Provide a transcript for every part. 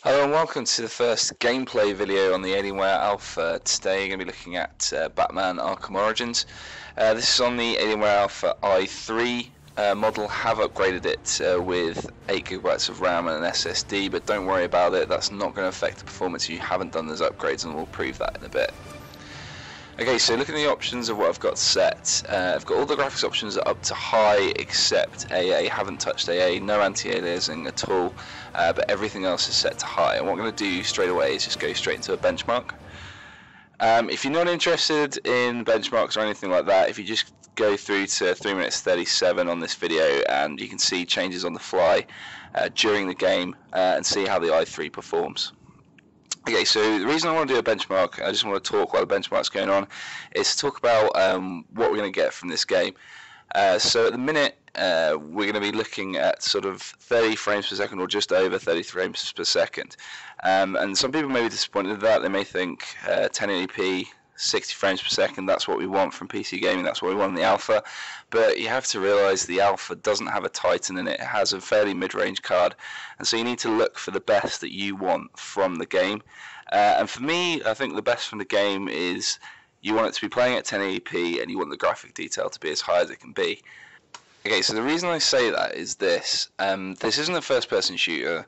Hello and welcome to the first gameplay video on the Alienware Alpha. Today you're going to be looking at Batman Arkham Origins. This is on the Alienware Alpha i3 model. Have upgraded it with 8GB of RAM and an SSD, but don't worry about it, that's not going to affect the performance if you haven't done those upgrades, and we'll prove that in a bit. Okay, so looking at the options of what I've got set, I've got all the graphics options up to high except AA, haven't touched AA, no anti-aliasing at all, but everything else is set to high. And what I'm going to do straight away is just go straight into a benchmark. If you're not interested in benchmarks or anything like that, if you just go through to 3 minutes 37 on this video, and you can see changes on the fly during the game and see how the i3 performs. Okay, so the reason I want to do a benchmark, I just want to talk while the benchmark's going on, is to talk about what we're going to get from this game. So at the minute, we're going to be looking at sort of 30 frames per second or just over 30 frames per second. And some people may be disappointed with that. They may think 1080p, 60 frames per second, that's what we want from PC gaming, that's what we want in the Alpha. But you have to realize the Alpha doesn't have a Titan in it. It has a fairly mid-range card, and so you need to look for the best that you want from the game. And for me, I think the best from the game is you want it to be playing at 1080p and you want the graphic detail to be as high as it can be. Okay, so the reason I say that is this. This isn't a first-person shooter,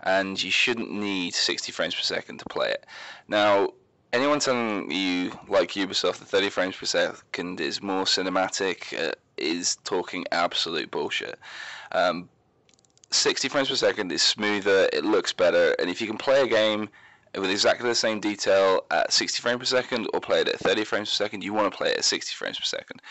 and you shouldn't need 60 frames per second to play it. Now, anyone telling you, like Ubisoft, that 30 frames per second is more cinematic is talking absolute bullshit. 60 frames per second is smoother, it looks better, and if you can play a game with exactly the same detail at 60 frames per second or play it at 30 frames per second, you want to play it at 60 frames per second.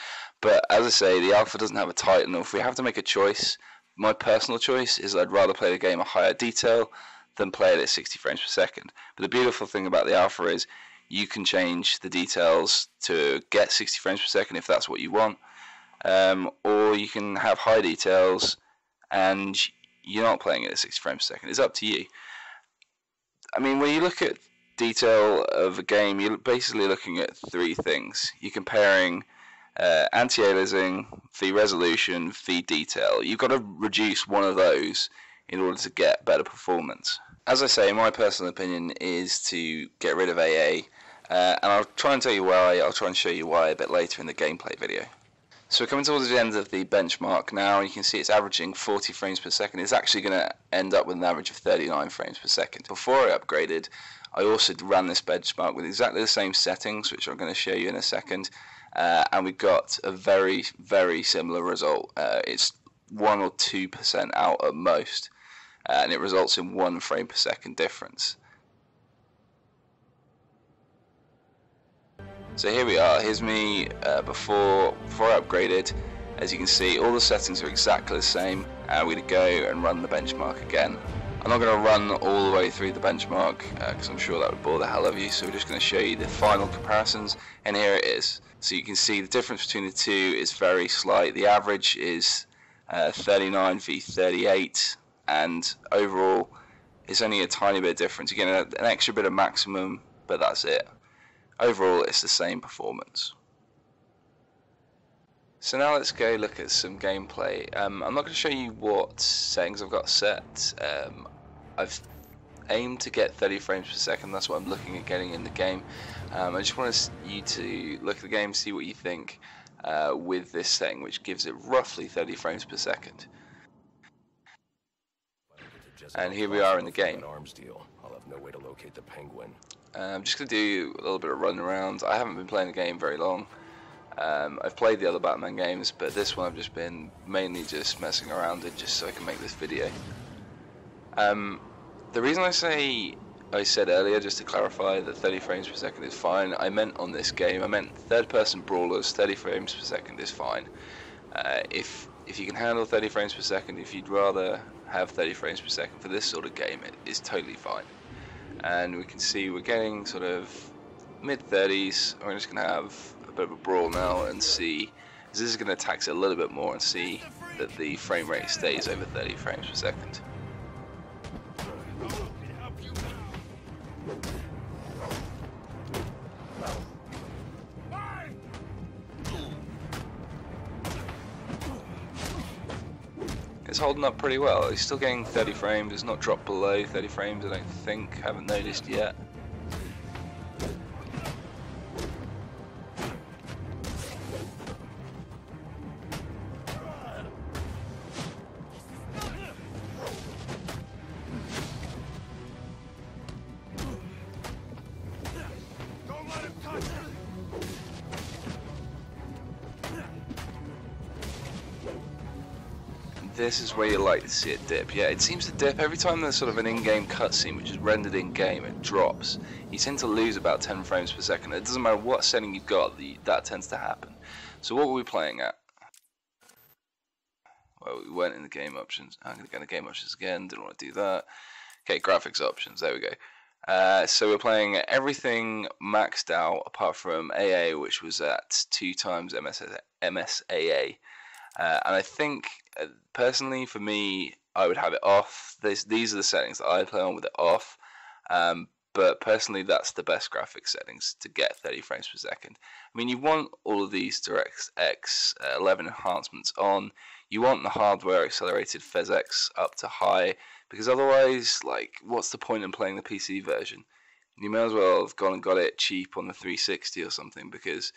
But as I say, the Alpha doesn't have a Titan. If we have to make a choice, my personal choice is I'd rather play the game at higher detail than play it at 60 frames per second. But the beautiful thing about the Alpha is you can change the details to get 60 frames per second if that's what you want, or you can have high details and you're not playing it at 60 frames per second. It's up to you. I mean, when you look at detail of a game, you're basically looking at three things. You're comparing anti-aliasing, the resolution, the detail. You've got to reduce one of those in order to get better performance. As I say, my personal opinion is to get rid of AA, and I'll try and tell you why. I'll try and show you why a bit later in the gameplay video. So we're coming towards the end of the benchmark now. You can see it's averaging 40 frames per second. It's actually going to end up with an average of 39 frames per second. Before I upgraded, I also ran this benchmark with exactly the same settings, which I'm going to show you in a second, and we got a very, very similar result. It's 1 or 2% out at most, and it results in 1 frame per second difference. So here we are, here's me before I upgraded. As you can see, all the settings are exactly the same, and we're going to go and run the benchmark again. I'm not going to run all the way through the benchmark because I'm sure that would bore the hell out of you, so we're just going to show you the final comparisons, and here it is. So you can see the difference between the two is very slight. The average is 39 v 38, and overall it's only a tiny bit difference. You get an extra bit of maximum, but that's it. Overall, it's the same performance. So now let's go look at some gameplay. I'm not going to show you what settings I've got set. I've aimed to get 30 frames per second. That's what I'm looking at getting in the game. I just want you to look at the game, see what you think with this setting, which gives it roughly 30 frames per second. And here we are in the game. I'll have no way to locate the Penguin. I'm just going to do a little bit of running around. I haven't been playing the game very long. I've played the other Batman games, but this one I've just been mainly just messing around it just so I can make this video. The reason I said earlier, just to clarify, that 30 frames per second is fine, I meant on this game, I meant third-person brawlers, 30 frames per second is fine. If you can handle 30 frames per second, if you'd rather have 30 frames per second for this sort of game, it is totally fine. And we can see we're getting sort of mid-30s. We're just going to have a bit of a brawl now and see, this is going to tax it a little bit more and see that the frame rate stays over 30 frames per second. it's holding up pretty well. It's still getting 30 frames. It's not dropped below 30 frames, I don't think. Haven't noticed yet. This is where you like to see it dip. Yeah, it seems to dip every time there's sort of an in-game cutscene which is rendered in-game. It drops. You tend to lose about 10 frames per second. It doesn't matter what setting you've got, that tends to happen. So what were we playing at? Well, we went in the game options. I'm going to go to game options again. Didn't want to do that. Okay, graphics options. There we go. So we're playing everything maxed out apart from AA, which was at 2 times MSAA. And I think, personally, for me, I would have it off. These are the settings that I play on with it off. But personally, that's the best graphics settings to get 30 frames per second. I mean, you want all of these DirectX 11 enhancements on. You want the hardware accelerated PhysX up to high, because otherwise, like, what's the point in playing the PC version? You may as well have gone and got it cheap on the 360 or something, because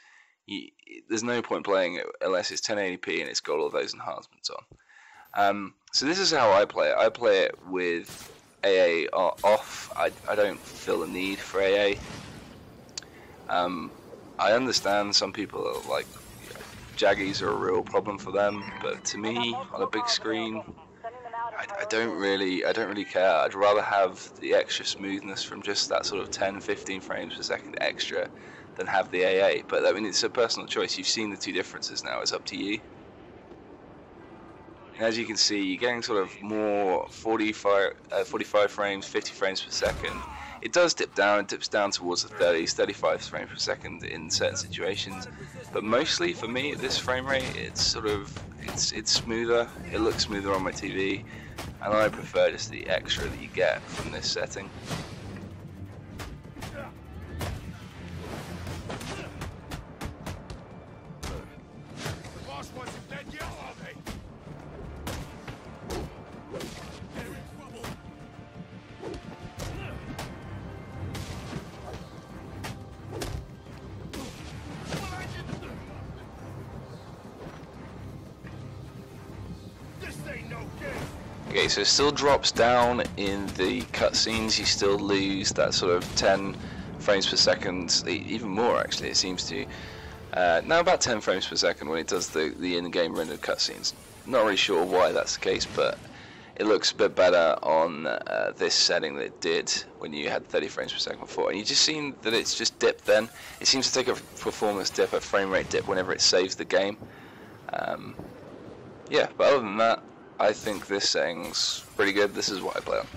there's no point playing it unless it's 1080p and it's got all those enhancements on. So this is how I play it. I play it with AA off. I don't feel the need for AA. I understand some people are like, jaggies are a real problem for them, but to me, on a big screen, I don't really care. I'd rather have the extra smoothness from just that sort of 10-15 frames per second extra than have the AA. But I mean, it's a personal choice. You've seen the two differences now. It's up to you. And as you can see, you're getting sort of more 45 frames, 50 frames per second. It does dip down. It dips down towards the 30s, 35 frames per second in certain situations. But mostly for me, at this frame rate, it's sort of it's smoother. It looks smoother on my TV, and I prefer just the extra that you get from this setting. Okay, so it still drops down in the cutscenes. You still lose that sort of 10 frames per second, even more actually. It seems to now about 10 frames per second when it does the in-game rendered cutscenes. Not really sure why that's the case, but it looks a bit better on this setting than it did when you had 30 frames per second before. And you just seen that it's just dipped then. It seems to take a performance dip, a frame rate dip whenever it saves the game. Yeah, but other than that, I think this setting's pretty good. This is what I play on.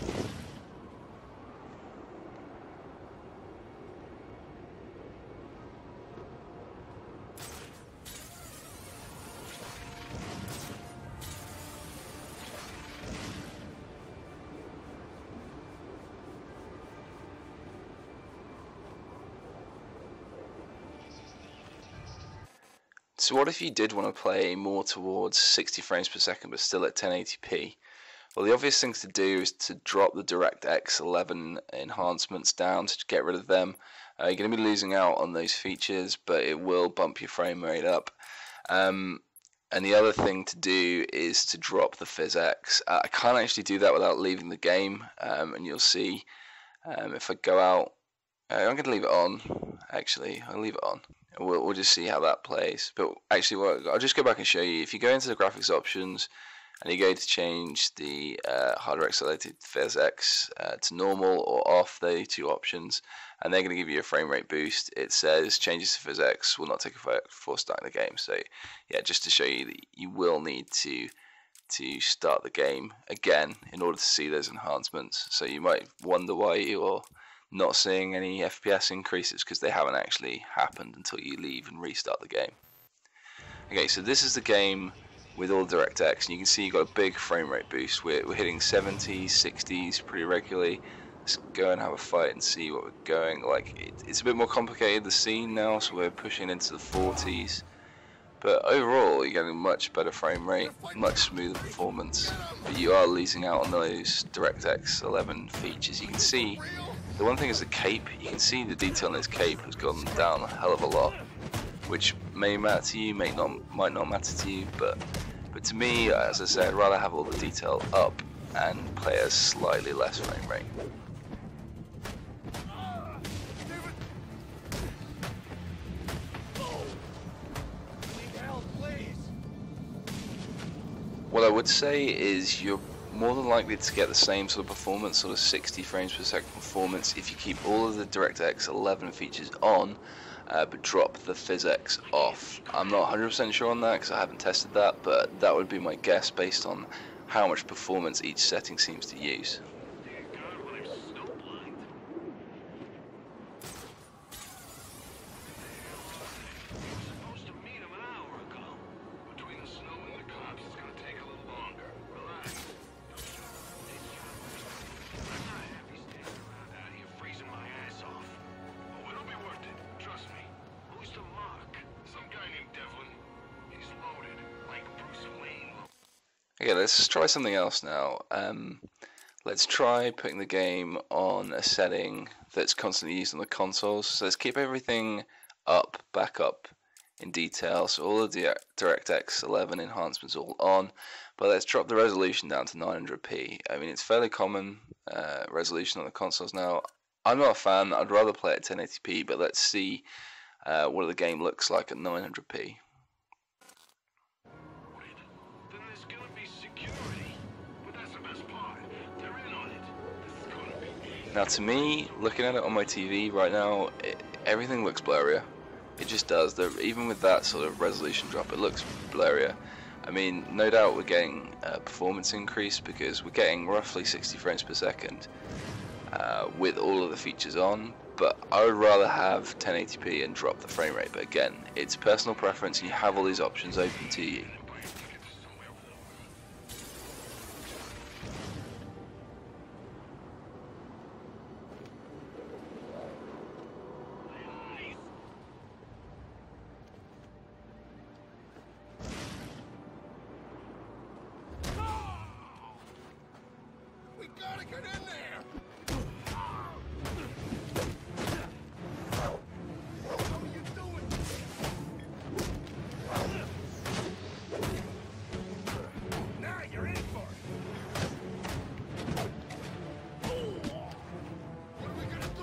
So what if you did want to play more towards 60 frames per second but still at 1080p? Well, the obvious thing to do is to drop the DirectX 11 enhancements down to get rid of them. You're going to be losing out on those features, but it will bump your frame rate up. And the other thing to do is to drop the PhysX. I can't actually do that without leaving the game, and you'll see if I go out. I'm going to leave it on. Actually, I'll leave it on. We'll just see how that plays. But actually, I'll just go back and show you. If you go into the graphics options and you go to change the hardware accelerated PhysX to normal or off, the two options, and they're going to give you a frame rate boost. It says changes to PhysX will not take effect before starting the game. So yeah, just to show you that you will need to start the game again in order to see those enhancements. So you might wonder why you're not seeing any FPS increases, because they haven't actually happened until you leave and restart the game. Okay, so this is the game with all DirectX, and you can see you've got a big frame rate boost. We're hitting 70s, 60s pretty regularly. Let's go and have a fight and see what we're going. Like, it's a bit more complicated, the scene now, so we're pushing into the 40s. But overall, you're getting much better frame rate, much smoother performance, but you are losing out on those DirectX 11 features. You can see, the one thing is the cape. You can see the detail in this cape has gone down a hell of a lot, which may matter to you, might not matter to you, but to me, as I said, I'd rather have all the detail up and play a slightly less frame rate. What I would say is you're more than likely to get the same sort of performance, sort of 60 frames per second performance, if you keep all of the DirectX 11 features on, but drop the PhysX off. I'm not 100% sure on that because I haven't tested that, but that would be my guess based on how much performance each setting seems to use. Okay, let's try something else now. Let's try putting the game on a setting that's constantly used on the consoles. So let's keep everything back up in detail. So all of the DirectX 11 enhancements all on, but let's drop the resolution down to 900p. I mean, it's fairly common resolution on the consoles now. I'm not a fan. I'd rather play at 1080p, but let's see what the game looks like at 900p. Now to me, looking at it on my TV right now, everything looks blurrier. It just does. Even with that sort of resolution drop, it looks blurrier. I mean, no doubt we're getting a performance increase because we're getting roughly 60 frames per second with all of the features on, but I would rather have 1080p and drop the frame rate. But again, it's personal preference and you have all these options open to you. Gotta get in there! What are you doing? Now you're in for it! What are we gonna do?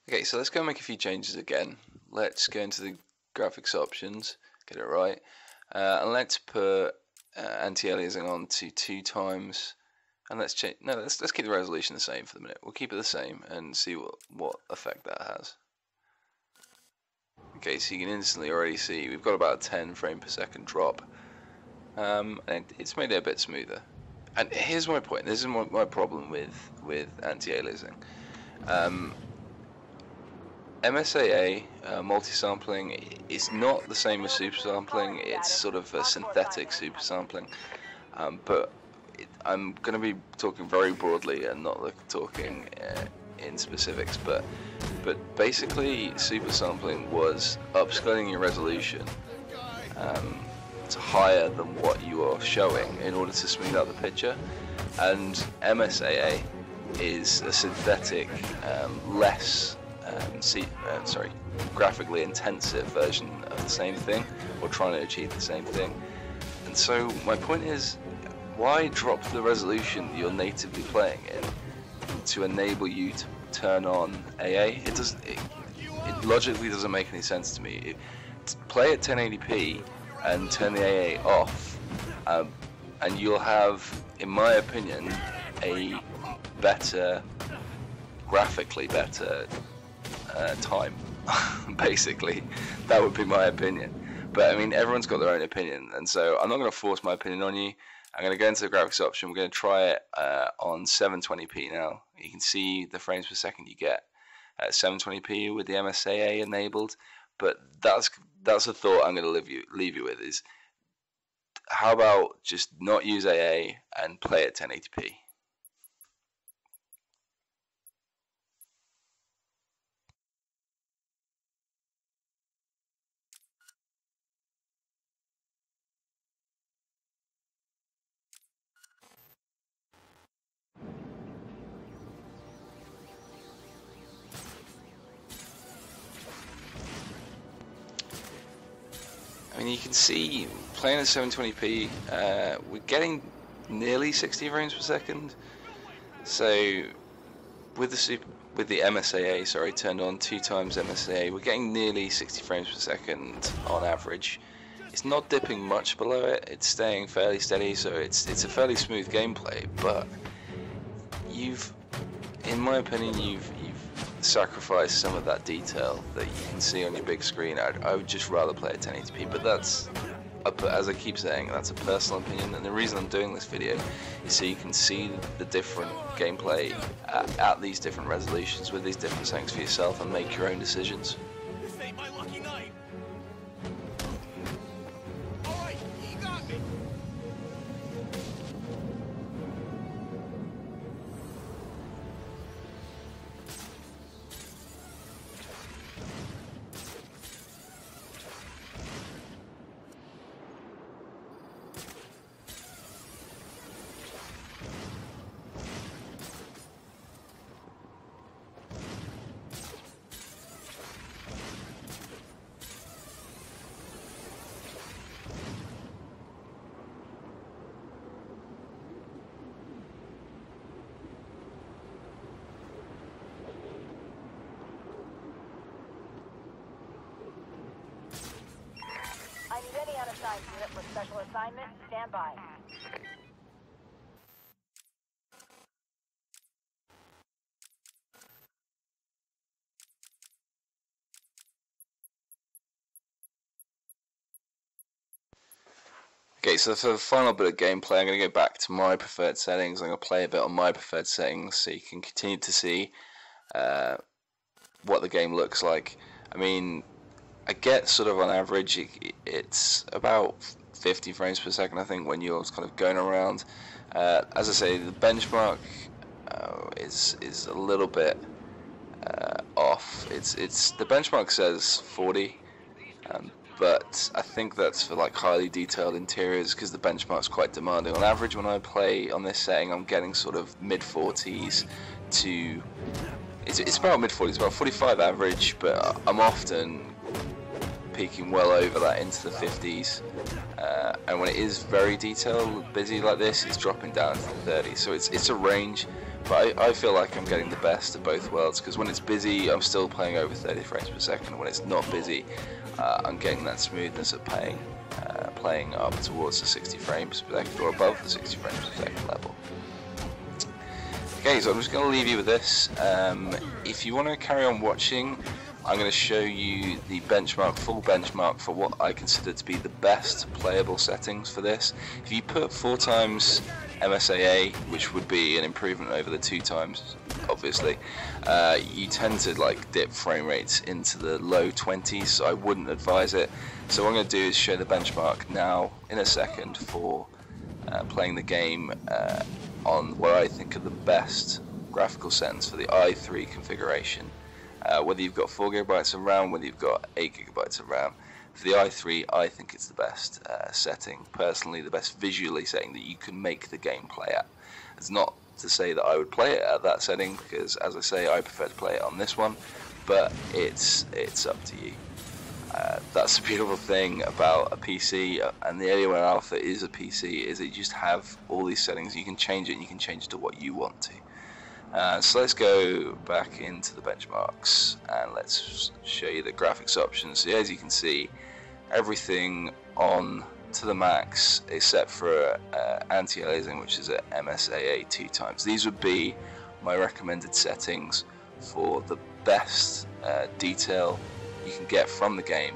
Okay, so let's go make a few changes again. Let's go into the graphics options, get it right, and let's put anti-aliasing on to 2 times, and let's change. No, let's keep the resolution the same for the minute. We'll keep it the same and see what effect that has. Okay, so you can instantly already see we've got about a 10 frame per second drop, and it's made it a bit smoother. And here's my point. This is my problem with anti-aliasing. MSAA, multi-sampling, is not the same as super sampling. It's sort of a synthetic super sampling, but I'm going to be talking very broadly and not talking in specifics, but basically super sampling was upscaling your resolution higher than what you are showing in order to smooth out the picture. And MSAA is a synthetic, less graphically intensive version of the same thing, or trying to achieve the same thing. And so my point is, why drop the resolution that you're natively playing in to enable you to turn on AA? It logically doesn't make any sense to me. Play at 1080p and turn the AA off, and you'll have, in my opinion, a better, graphically better time. Basically, that would be my opinion. But I mean, everyone's got their own opinion, and so I'm not going to force my opinion on you. I'm going to go into the graphics option. We're going to try it on 720p now. You can see the frames per second you get at 720p with the MSAA enabled. But that's a thought I'm going to leave you with, is how about just not use AA and play at 1080p? I mean, you can see playing at 720p, we're getting nearly 60 frames per second. So with the MSAA, turned on 2 times MSAA, we're getting nearly 60 frames per second on average. It's not dipping much below it. It's staying fairly steady, so it's a fairly smooth gameplay. But in my opinion, you've sacrifice some of that detail that you can see on your big screen. I would just rather play at 1080p, but as I keep saying, that's a personal opinion, and the reason I'm doing this video is so you can see the different gameplay at these different resolutions with these different settings for yourself and make your own decisions. This ain't my lucky night. All right, you got me. I need any unassigned unit for special assignment. Stand by. Okay, so for the final bit of gameplay, I'm going to go back to my preferred settings. I'm going to play a bit on my preferred settings so you can continue to see what the game looks like. I mean, I get sort of on average it's about 50 frames per second, I think, when you're kind of going around. As I say, the benchmark is a little bit off. The benchmark says 40, but I think that's for like highly detailed interiors, because the benchmark's quite demanding. On average, when I play on this setting, I'm getting sort of mid 40s to it's about mid 40s, about 45 average, but I'm often peaking well over that into the 50s, and when it is very detailed, busy like this, it's dropping down to the 30s. So it's a range, but I feel like I'm getting the best of both worlds, because when it's busy, I'm still playing over 30 frames per second. When it's not busy, I'm getting that smoothness of playing up towards the 60 frames per second, or above the 60 frames per second level. Okay, so I'm just going to leave you with this. If you want to carry on watching, I'm going to show you the full benchmark for what I consider to be the best playable settings for this. If you put 4 times MSAA, which would be an improvement over the 2 times, obviously, you tend to like dip frame rates into the low 20s, so I wouldn't advise it. So what I'm going to do is show the benchmark now in a second for playing the game on what I think are the best graphical settings for the i3 configuration. Whether you've got 4 GB of RAM, whether you've got 8 GB of RAM. For the i3, I think it's the best setting, personally the best visually setting that you can make the game play at. It's not to say that I would play it at that setting, because as I say, I prefer to play it on this one, but it's up to you. That's the beautiful thing about a PC, and the Alienware Alpha is a PC, is that you just have all these settings. You can change it, and you can change it to what you want to. So let's go back into the benchmarks, and let's show you the graphics options. So as you can see, everything on to the max except for Anti-Aliasing, which is at MSAA 2 times. These would be my recommended settings for the best detail you can get from the game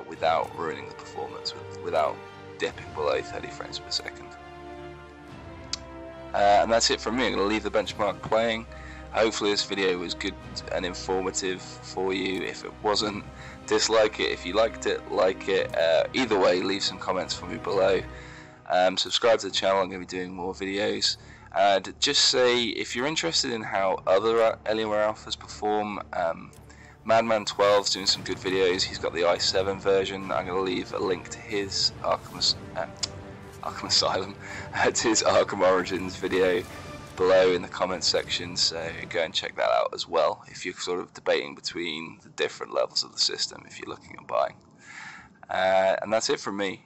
without ruining the performance, without dipping below 30 frames per second. And that's it from me. I'm going to leave the benchmark playing. Hopefully this video was good and informative for you. If it wasn't, dislike it. If you liked it, like it. Either way, leave some comments for me below. Subscribe to the channel. I'm going to be doing more videos. And just say, if you're interested in how other Alienware Alphas perform, Madman 12 is doing some good videos. He's got the i7 version. I'm going to leave a link to his Arkham Asylum, to his Arkham Origins video below in the comments section, so go and check that out as well if you're sort of debating between the different levels of the system, if you're looking at buying. And that's it from me.